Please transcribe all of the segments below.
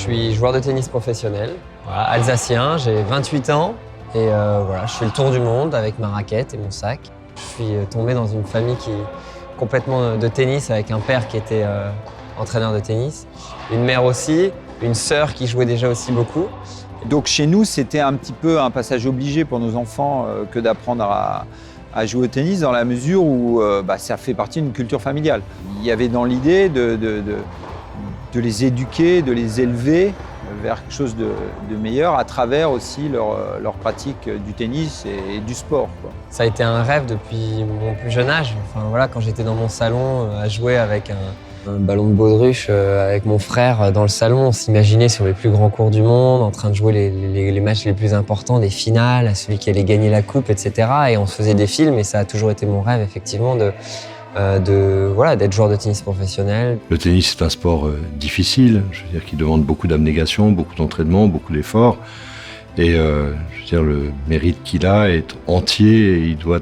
suis joueur de tennis professionnel, voilà, alsacien, j'ai 28 ans et voilà, je fais le tour du monde avec ma raquette et mon sac. Je suis tombé dans une famille complètement de tennis avec un père qui était entraîneur de tennis, une mère aussi, une sœur qui jouait déjà aussi beaucoup. Donc chez nous, c'était un petit peu un passage obligé pour nos enfants que d'apprendre à jouer au tennis dans la mesure où ça fait partie d'une culture familiale. Il y avait dans l'idée de les éduquer, de les élever vers quelque chose de meilleur à travers aussi leur pratique du tennis et du sport, quoi. Ça a été un rêve depuis mon plus jeune âge. Enfin, voilà, quand j'étais dans mon salon à jouer avec un ballon de baudruche avec mon frère dans le salon, on s'imaginait sur les plus grands cours du monde, en train de jouer les matchs les plus importants, des finales, à celui qui allait gagner la coupe, etc. Et on se faisait des films et ça a toujours été mon rêve, effectivement, d'être joueur de tennis professionnel. Le tennis, c'est un sport difficile, je veux dire, qui demande beaucoup d'abnégation, beaucoup d'entraînement, beaucoup d'efforts. Et je veux dire, le mérite qu'il a est entier et il doit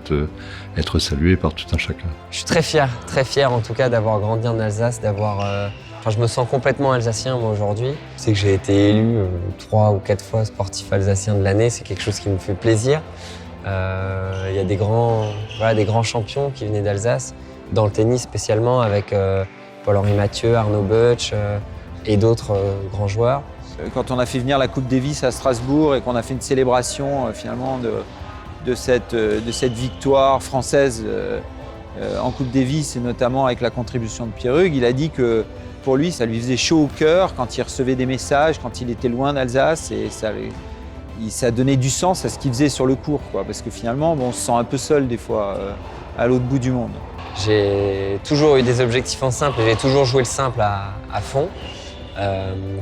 être salué par tout un chacun. Je suis très fier en tout cas d'avoir grandi en Alsace, je me sens complètement alsacien moi aujourd'hui. C'est que j'ai été élu 3 ou 4 fois sportif alsacien de l'année, c'est quelque chose qui me fait plaisir. Il y a des grands champions qui venaient d'Alsace, dans le tennis spécialement avec Paul-Henri Mathieu, Arnaud Butch et d'autres grands joueurs. Quand on a fait venir la Coupe Davis à Strasbourg et qu'on a fait une célébration finalement de cette victoire française en Coupe Davis et notamment avec la contribution de Pierre Hugues, il a dit que pour lui ça lui faisait chaud au cœur quand il recevait des messages, quand il était loin d'Alsace et ça donnait du sens à ce qu'il faisait sur le court, quoi, parce que finalement on se sent un peu seul des fois à l'autre bout du monde. J'ai toujours eu des objectifs en simple et j'ai toujours joué le simple à fond.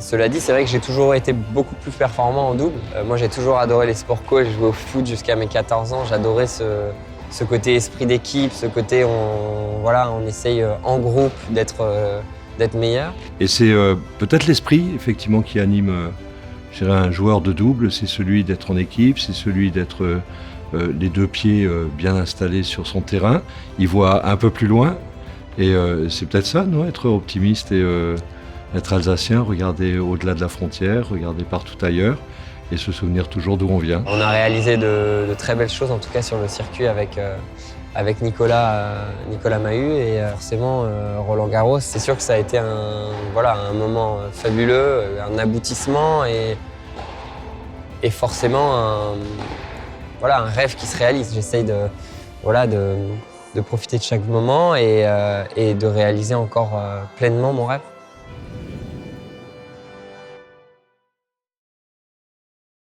Cela dit, c'est vrai que j'ai toujours été beaucoup plus performant en double. Moi, j'ai toujours adoré les sports co. J'ai joué au foot jusqu'à mes 14 ans. J'adorais ce côté esprit d'équipe, ce côté on essaye en groupe d'être meilleur. Et c'est peut-être l'esprit, effectivement, qui anime je dirais, un joueur de double. C'est celui d'être en équipe, c'est celui d'être les deux pieds bien installés sur son terrain. Il voit un peu plus loin. Et c'est peut-être ça, non, être optimiste et être alsacien, regarder au-delà de la frontière, regarder partout ailleurs et se souvenir toujours d'où on vient. On a réalisé de très belles choses, en tout cas sur le circuit avec Nicolas Mahut et forcément Roland Garros. C'est sûr que ça a été un moment fabuleux, un aboutissement et forcément un rêve qui se réalise. J'essaye de profiter de chaque moment et de réaliser encore pleinement mon rêve.